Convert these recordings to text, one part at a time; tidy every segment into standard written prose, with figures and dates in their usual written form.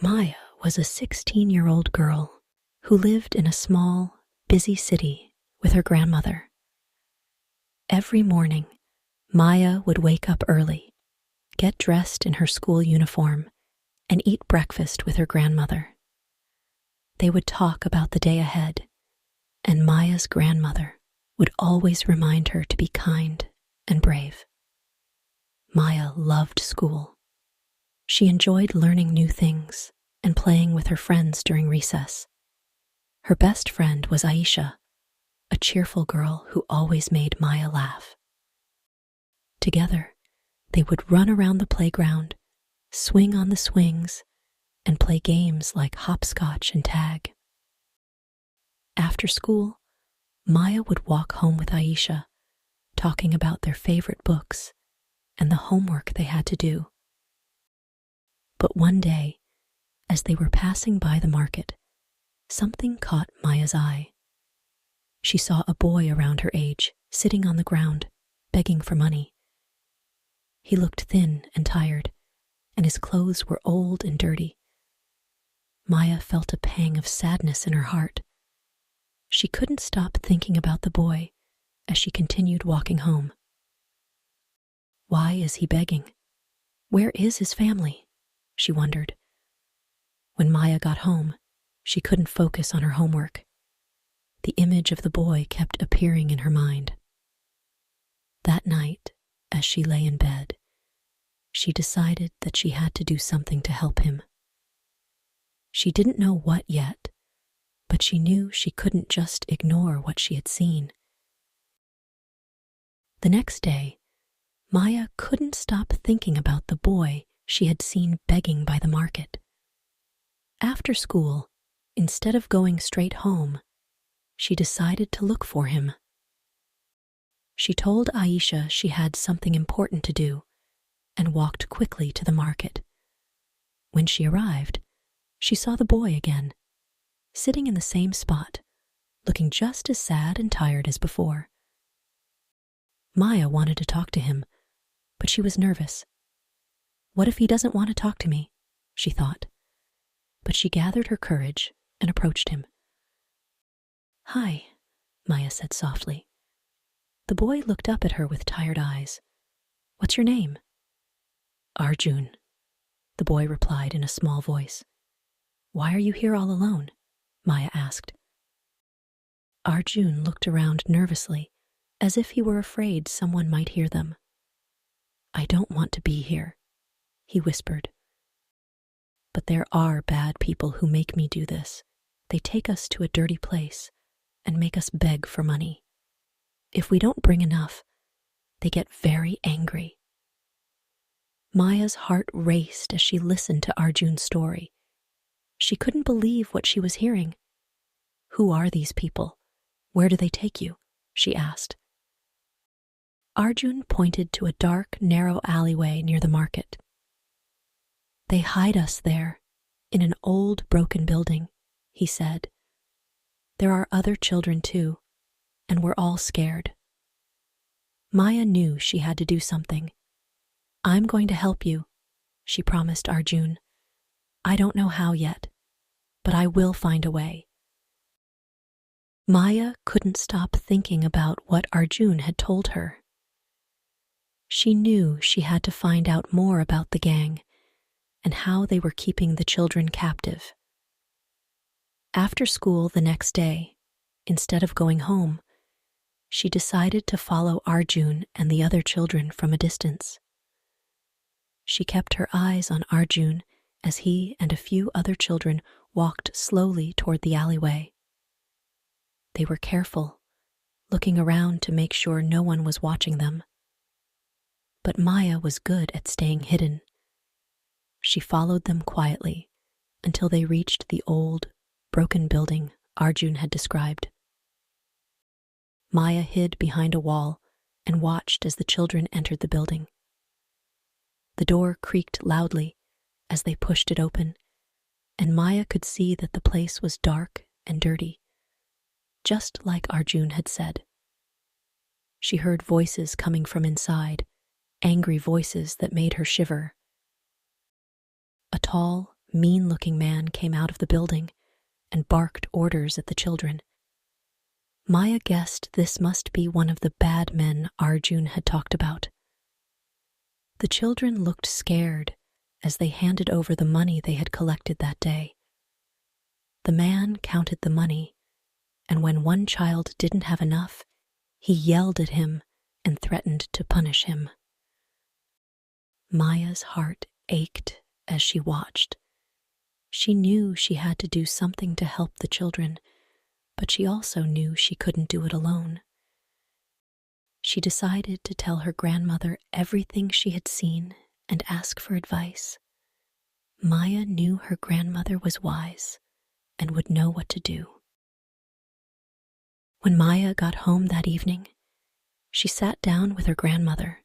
Maya was a 16-year-old girl who lived in a small, busy city with her grandmother. Every morning, Maya would wake up early, get dressed in her school uniform, and eat breakfast with her grandmother. They would talk about the day ahead, and Maya's grandmother would always remind her to be kind and brave. Maya loved school. She enjoyed learning new things and playing with her friends during recess. Her best friend was Aisha, a cheerful girl who always made Maya laugh. Together, they would run around the playground, swing on the swings, and play games like hopscotch and tag. After school, Maya would walk home with Aisha, talking about their favorite books and the homework they had to do. But one day, as they were passing by the market, something caught Maya's eye. She saw a boy around her age sitting on the ground, begging for money. He looked thin and tired, and his clothes were old and dirty. Maya felt a pang of sadness in her heart. She couldn't stop thinking about the boy as she continued walking home. Why is he begging? Where is his family? She wondered. When Maya got home, she couldn't focus on her homework. The image of the boy kept appearing in her mind. That night, as she lay in bed, she decided that she had to do something to help him. She didn't know what yet, but she knew she couldn't just ignore what she had seen. The next day, Maya couldn't stop thinking about the boy she had seen begging by the market. After school, instead of going straight home, she decided to look for him. She told Aisha she had something important to do and walked quickly to the market. When she arrived, she saw the boy again, sitting in the same spot, looking just as sad and tired as before. Maya wanted to talk to him, but she was nervous. What if he doesn't want to talk to me? She thought. But she gathered her courage and approached him. Hi, Maya said softly. The boy looked up at her with tired eyes. What's your name? Arjun, the boy replied in a small voice. Why are you here all alone? Maya asked. Arjun looked around nervously, as if he were afraid someone might hear them. I don't want to be here, he whispered. But there are bad people who make me do this. They take us to a dirty place and make us beg for money. If we don't bring enough, they get very angry. Maya's heart raced as she listened to Arjun's story. She couldn't believe what she was hearing. Who are these people? Where do they take you? She asked. Arjun pointed to a dark, narrow alleyway near the market. They hide us there, in an old, broken building, he said. There are other children too, and we're all scared. Maya knew she had to do something. I'm going to help you, she promised Arjun. I don't know how yet, but I will find a way. Maya couldn't stop thinking about what Arjun had told her. She knew she had to find out more about the gang and how they were keeping the children captive. After school the next day, instead of going home, she decided to follow Arjun and the other children from a distance. She kept her eyes on Arjun as he and a few other children walked slowly toward the alleyway. They were careful, looking around to make sure no one was watching them. But Maya was good at staying hidden. She followed them quietly until they reached the old, broken building Arjun had described. Maya hid behind a wall and watched as the children entered the building. The door creaked loudly as they pushed it open, and Maya could see that the place was dark and dirty, just like Arjun had said. She heard voices coming from inside, angry voices that made her shiver. A tall, mean-looking man came out of the building and barked orders at the children. Maya guessed this must be one of the bad men Arjun had talked about. The children looked scared as they handed over the money they had collected that day. The man counted the money, and when one child didn't have enough, he yelled at him and threatened to punish him. Maya's heart ached as she watched. She knew she had to do something to help the children, but she also knew she couldn't do it alone. She decided to tell her grandmother everything she had seen and ask for advice. Maya knew her grandmother was wise and would know what to do. When Maya got home that evening, she sat down with her grandmother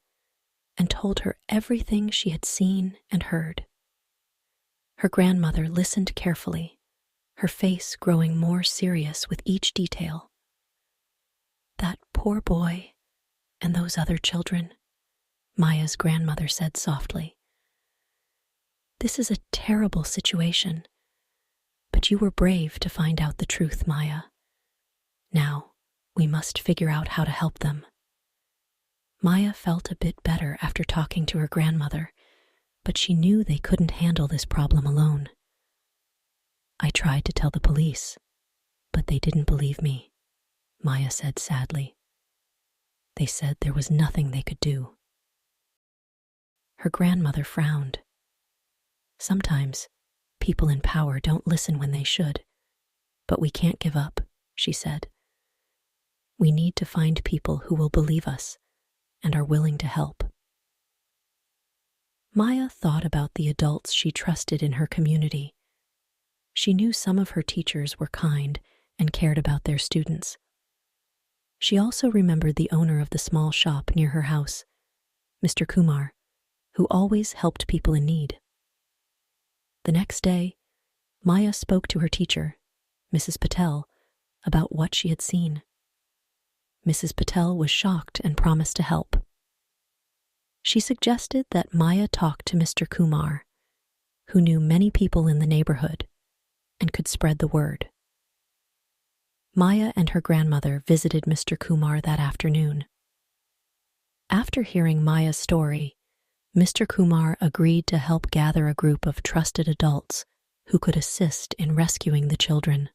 and told her everything she had seen and heard. Her grandmother listened carefully, her face growing more serious with each detail. "That poor boy and those other children," Maya's grandmother said softly. "This is a terrible situation, but you were brave to find out the truth, Maya. Now, we must figure out how to help them." Maya felt a bit better after talking to her grandmother, but she knew they couldn't handle this problem alone. "I tried to tell the police, but they didn't believe me," Maya said sadly. "They said there was nothing they could do." Her grandmother frowned. "Sometimes people in power don't listen when they should, but we can't give up," she said. "We need to find people who will believe us and are willing to help." Maya thought about the adults she trusted in her community. She knew some of her teachers were kind and cared about their students. She also remembered the owner of the small shop near her house, Mr. Kumar, who always helped people in need. The next day, Maya spoke to her teacher, Mrs. Patel, about what she had seen. Mrs. Patel was shocked and promised to help. She suggested that Maya talk to Mr. Kumar, who knew many people in the neighborhood and could spread the word. Maya and her grandmother visited Mr. Kumar that afternoon. After hearing Maya's story, Mr. Kumar agreed to help gather a group of trusted adults who could assist in rescuing the children.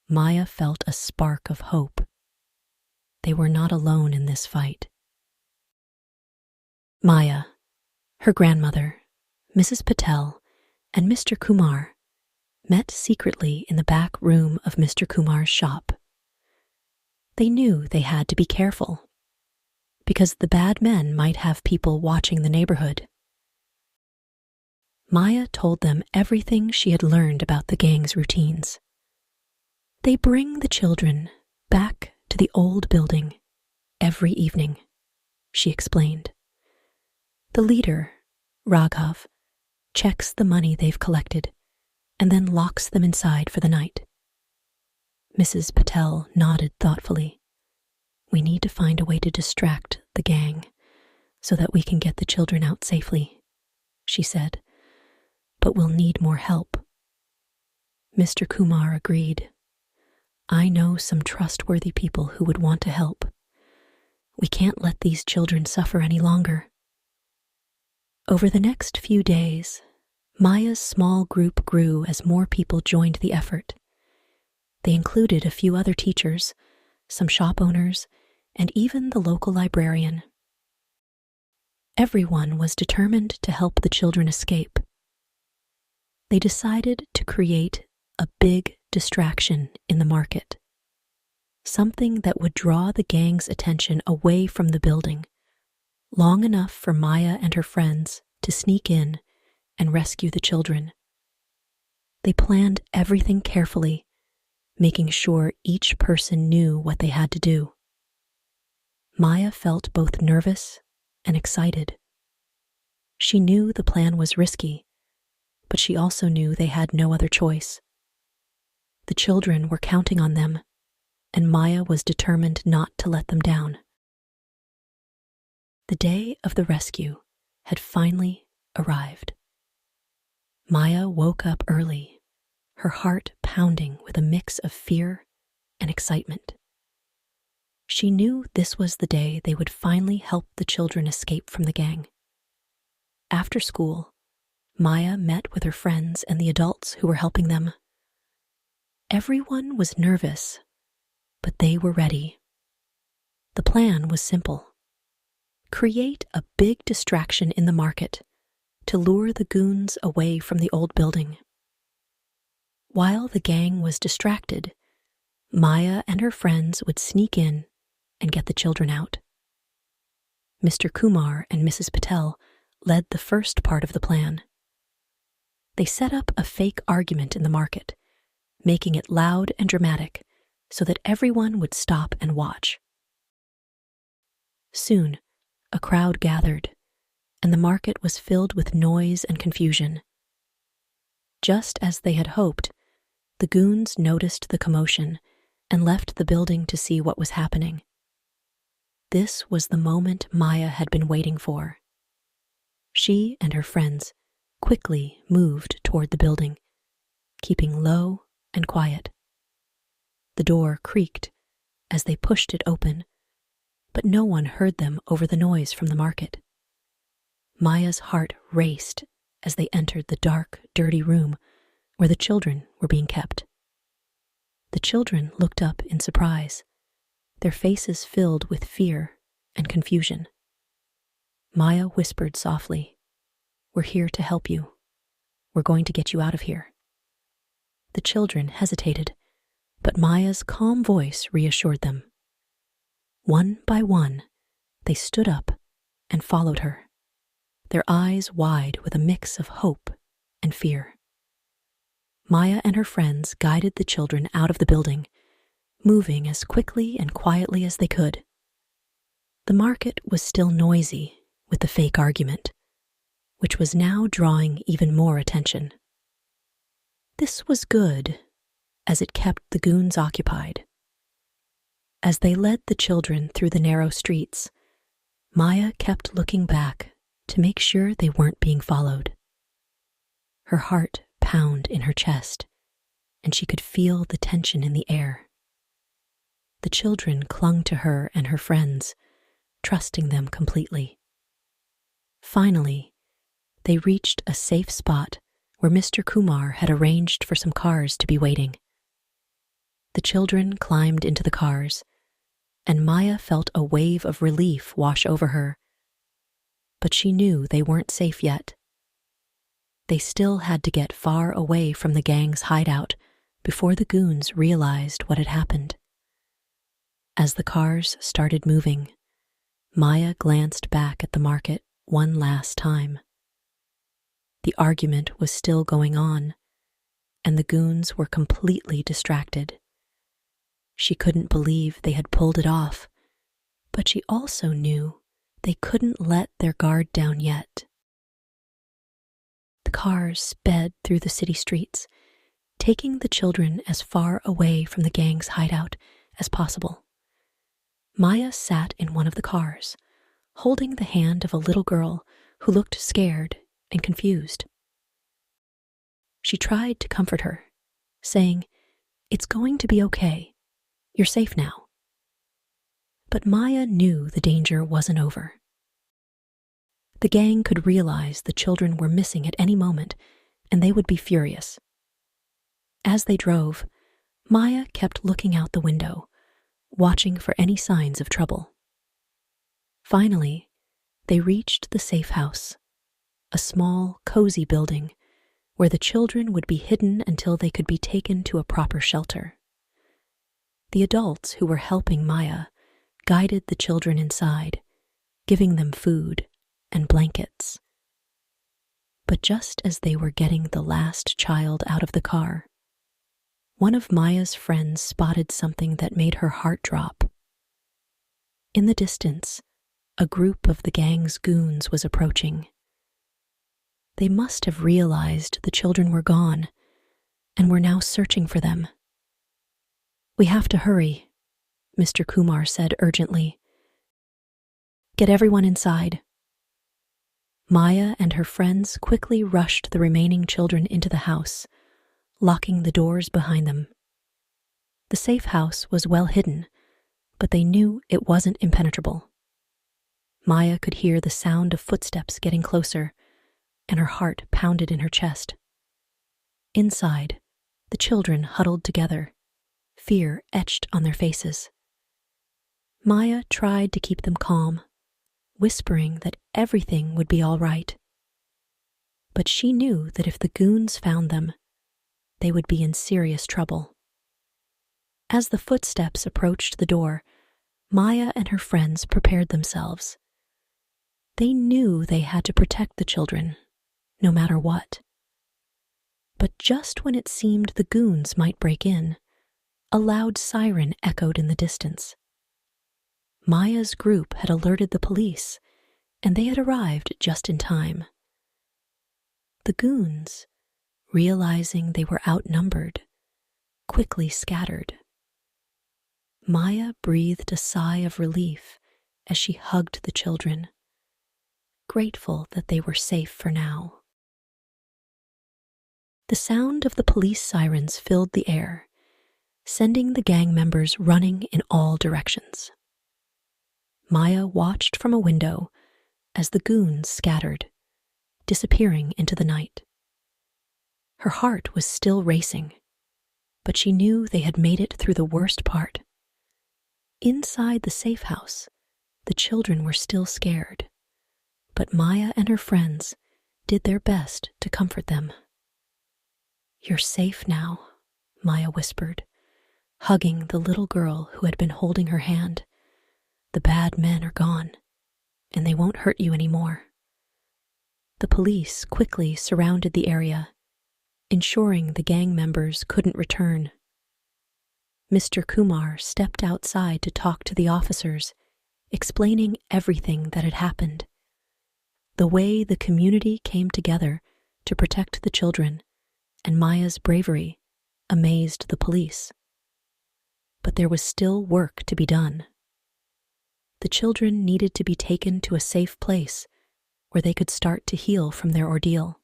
Maya felt a spark of hope. They were not alone in this fight. Maya, her grandmother, Mrs. Patel, and Mr. Kumar met secretly in the back room of Mr. Kumar's shop. They knew they had to be careful, because the bad men might have people watching the neighborhood. Maya told them everything she had learned about the gang's routines. They bring the children back to the old building every evening, she explained. The leader, Raghav, checks the money they've collected and then locks them inside for the night. Mrs. Patel nodded thoughtfully. "We need to find a way to distract the gang so that we can get the children out safely," she said. "But we'll need more help." Mr. Kumar agreed. "I know some trustworthy people who would want to help. We can't let these children suffer any longer." Over the next few days, Maya's small group grew as more people joined the effort. They included a few other teachers, some shop owners, and even the local librarian. Everyone was determined to help the children escape. They decided to create a big distraction in the market, something that would draw the gang's attention away from the building, long enough for Maya and her friends to sneak in and rescue the children. They planned everything carefully, making sure each person knew what they had to do. Maya felt both nervous and excited. She knew the plan was risky, but she also knew they had no other choice. The children were counting on them, and Maya was determined not to let them down. The day of the rescue had finally arrived. Maya woke up early, her heart pounding with a mix of fear and excitement. She knew this was the day they would finally help the children escape from the gang. After school, Maya met with her friends and the adults who were helping them. Everyone was nervous, but they were ready. The plan was simple. Create a big distraction in the market to lure the goons away from the old building. While the gang was distracted, Maya and her friends would sneak in and get the children out. Mr. Kumar and Mrs. Patel led the first part of the plan. They set up a fake argument in the market, making it loud and dramatic so that everyone would stop and watch. Soon, a crowd gathered, and the market was filled with noise and confusion. Just as they had hoped, the goons noticed the commotion and left the building to see what was happening. This was the moment Maya had been waiting for. She and her friends quickly moved toward the building, keeping low and quiet. The door creaked as they pushed it open, but no one heard them over the noise from the market. Maya's heart raced as they entered the dark, dirty room where the children were being kept. The children looked up in surprise, their faces filled with fear and confusion. Maya whispered softly, "We're here to help you. We're going to get you out of here." The children hesitated, but Maya's calm voice reassured them. One by one, they stood up and followed her, their eyes wide with a mix of hope and fear. Maya and her friends guided the children out of the building, moving as quickly and quietly as they could. The market was still noisy with the fake argument, which was now drawing even more attention. This was good, as it kept the goons occupied. As they led the children through the narrow streets, Maya kept looking back to make sure they weren't being followed. Her heart pounded in her chest, and she could feel the tension in the air. The children clung to her and her friends, trusting them completely. Finally, they reached a safe spot where Mr. Kumar had arranged for some cars to be waiting. The children climbed into the cars, and Maya felt a wave of relief wash over her. But she knew they weren't safe yet. They still had to get far away from the gang's hideout before the goons realized what had happened. As the cars started moving, Maya glanced back at the market one last time. The argument was still going on, and the goons were completely distracted. She couldn't believe they had pulled it off, but she also knew they couldn't let their guard down yet. The cars sped through the city streets, taking the children as far away from the gang's hideout as possible. Maya sat in one of the cars, holding the hand of a little girl who looked scared and confused. She tried to comfort her, saying, "It's going to be okay. You're safe now." But Maya knew the danger wasn't over. The gang could realize the children were missing at any moment, and they would be furious. As they drove, Maya kept looking out the window, watching for any signs of trouble. Finally, they reached the safe house, a small, cozy building where the children would be hidden until they could be taken to a proper shelter. The adults who were helping Maya guided the children inside, giving them food and blankets. But just as they were getting the last child out of the car, one of Maya's friends spotted something that made her heart drop. In the distance, a group of the gang's goons was approaching. They must have realized the children were gone and were now searching for them. "We have to hurry," Mr. Kumar said urgently. "Get everyone inside." Maya and her friends quickly rushed the remaining children into the house, locking the doors behind them. The safe house was well hidden, but they knew it wasn't impenetrable. Maya could hear the sound of footsteps getting closer, and her heart pounded in her chest. Inside, the children huddled together, fear etched on their faces. Maya tried to keep them calm, whispering that everything would be all right. But she knew that if the goons found them, they would be in serious trouble. As the footsteps approached the door, Maya and her friends prepared themselves. They knew they had to protect the children, no matter what. But just when it seemed the goons might break in, a loud siren echoed in the distance. Maya's group had alerted the police, and they had arrived just in time. The goons, realizing they were outnumbered, quickly scattered. Maya breathed a sigh of relief as she hugged the children, grateful that they were safe for now. The sound of the police sirens filled the air, sending the gang members running in all directions. Maya watched from a window as the goons scattered, disappearing into the night. Her heart was still racing, but she knew they had made it through the worst part. Inside the safe house, the children were still scared, but Maya and her friends did their best to comfort them. "You're safe now," Maya whispered, hugging the little girl who had been holding her hand. "The bad men are gone, and they won't hurt you anymore." The police quickly surrounded the area, ensuring the gang members couldn't return. Mr. Kumar stepped outside to talk to the officers, explaining everything that had happened. The way the community came together to protect the children and Maya's bravery amazed the police. But there was still work to be done. The children needed to be taken to a safe place where they could start to heal from their ordeal.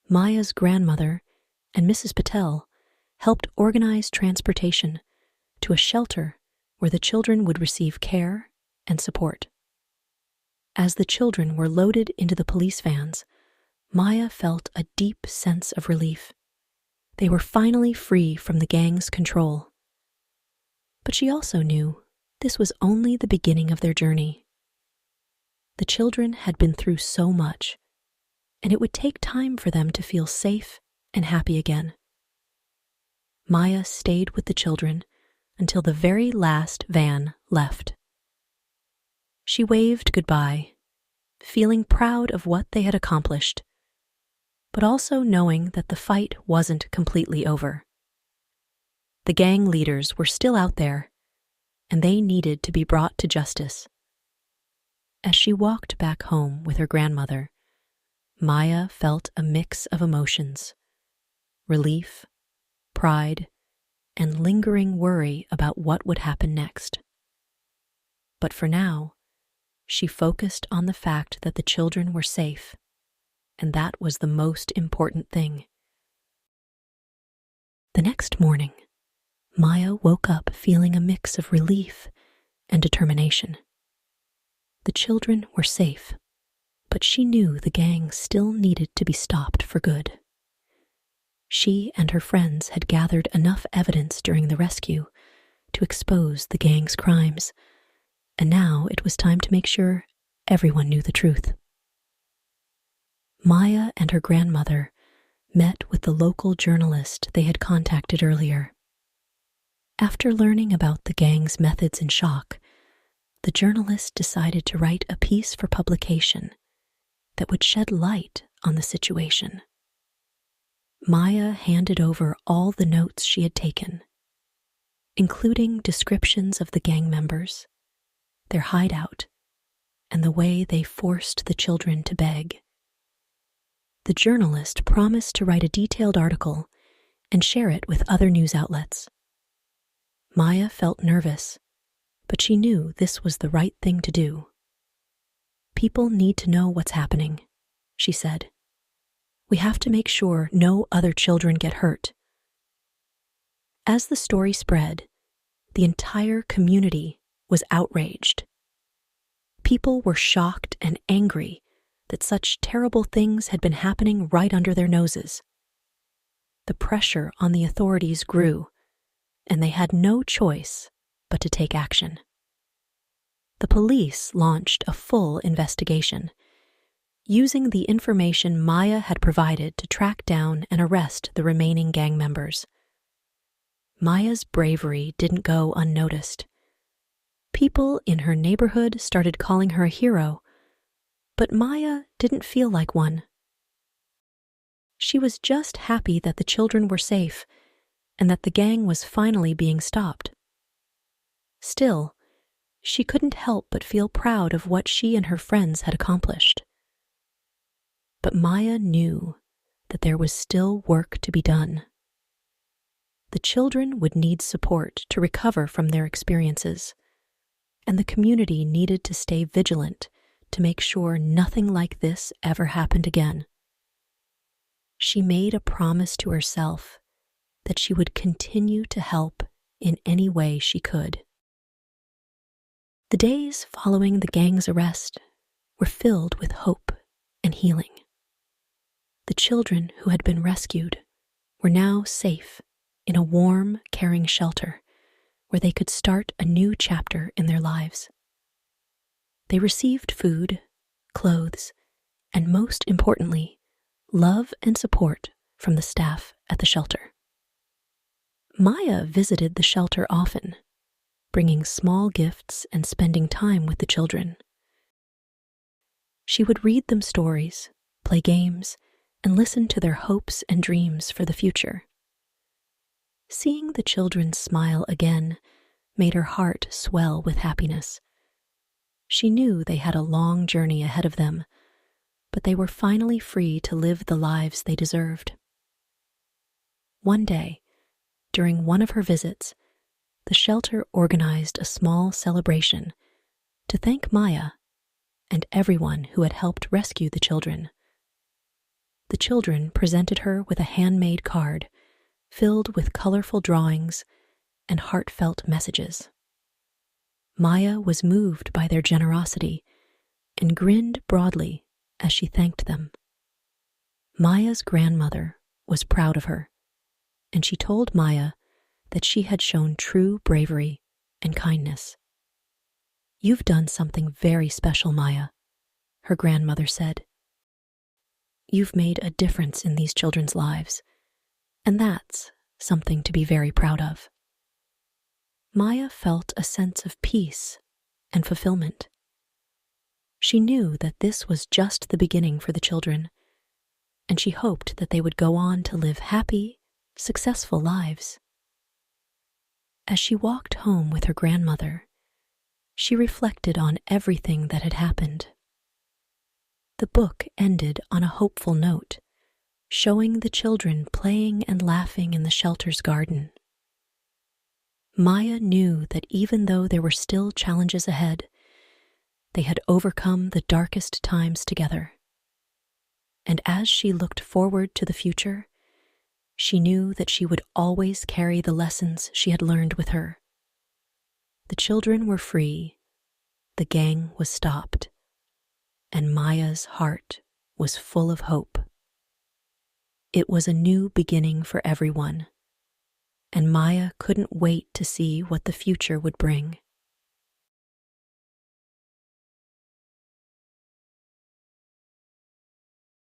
Maya's grandmother and Mrs. Patel helped organize transportation to a shelter where the children would receive care and support. As the children were loaded into the police vans, Maya felt a deep sense of relief. They were finally free from the gang's control. But she also knew this was only the beginning of their journey. The children had been through so much, and it would take time for them to feel safe and happy again. Maya stayed with the children until the very last van left. She waved goodbye, feeling proud of what they had accomplished, but also knowing that the fight wasn't completely over. The gang leaders were still out there, and they needed to be brought to justice. As she walked back home with her grandmother, Maya felt a mix of emotions: relief, pride, and lingering worry about what would happen next. But for now, she focused on the fact that the children were safe, and that was the most important thing. The next morning, Maya woke up feeling a mix of relief and determination. The children were safe, but she knew the gang still needed to be stopped for good. She and her friends had gathered enough evidence during the rescue to expose the gang's crimes, and now it was time to make sure everyone knew the truth. Maya and her grandmother met with the local journalist they had contacted earlier. After learning about the gang's methods in shock, the journalist decided to write a piece for publication that would shed light on the situation. Maya handed over all the notes she had taken, including descriptions of the gang members, their hideout, and the way they forced the children to beg. The journalist promised to write a detailed article and share it with other news outlets. Maya felt nervous, but she knew this was the right thing to do. People need to know what's happening, she said. We have to make sure no other children get hurt. As the story spread, the entire community was outraged. People were shocked and angry that such terrible things had been happening right under their noses. The pressure on the authorities grew, and they had no choice but to take action. The police launched a full investigation, using the information Maya had provided to track down and arrest the remaining gang members. Maya's bravery didn't go unnoticed. People in her neighborhood started calling her a hero, but Maya didn't feel like one. She was just happy that the children were safe and that the gang was finally being stopped. Still, she couldn't help but feel proud of what she and her friends had accomplished. But Maya knew that there was still work to be done. The children would need support to recover from their experiences, and the community needed to stay vigilant to make sure nothing like this ever happened again. She made a promise to herself that she would continue to help in any way she could. The days following the gang's arrest were filled with hope and healing. The children who had been rescued were now safe in a warm, caring shelter where they could start a new chapter in their lives. They received food, clothes, and most importantly, love and support from the staff at the shelter. Maya visited the shelter often, bringing small gifts and spending time with the children. She would read them stories, play games, and listen to their hopes and dreams for the future. Seeing the children smile again made her heart swell with happiness. She knew they had a long journey ahead of them, but they were finally free to live the lives they deserved. One day, during one of her visits, the shelter organized a small celebration to thank Maya and everyone who had helped rescue the children. The children presented her with a handmade card filled with colorful drawings and heartfelt messages. Maya was moved by their generosity and grinned broadly as she thanked them. Maya's grandmother was proud of her, and she told Maya that she had shown true bravery and kindness. "You've done something very special, Maya," her grandmother said. "You've made a difference in these children's lives, and that's something to be very proud of." Maya felt a sense of peace and fulfillment. She knew that this was just the beginning for the children, and she hoped that they would go on to live happy, successful lives. As she walked home with her grandmother, she reflected on everything that had happened. The book ended on a hopeful note, showing the children playing and laughing in the shelter's garden. Maya knew that even though there were still challenges ahead, they had overcome the darkest times together. And as she looked forward to the future, she knew that she would always carry the lessons she had learned with her. The children were free, the gang was stopped, and Maya's heart was full of hope. It was a new beginning for everyone, and Maya couldn't wait to see what the future would bring.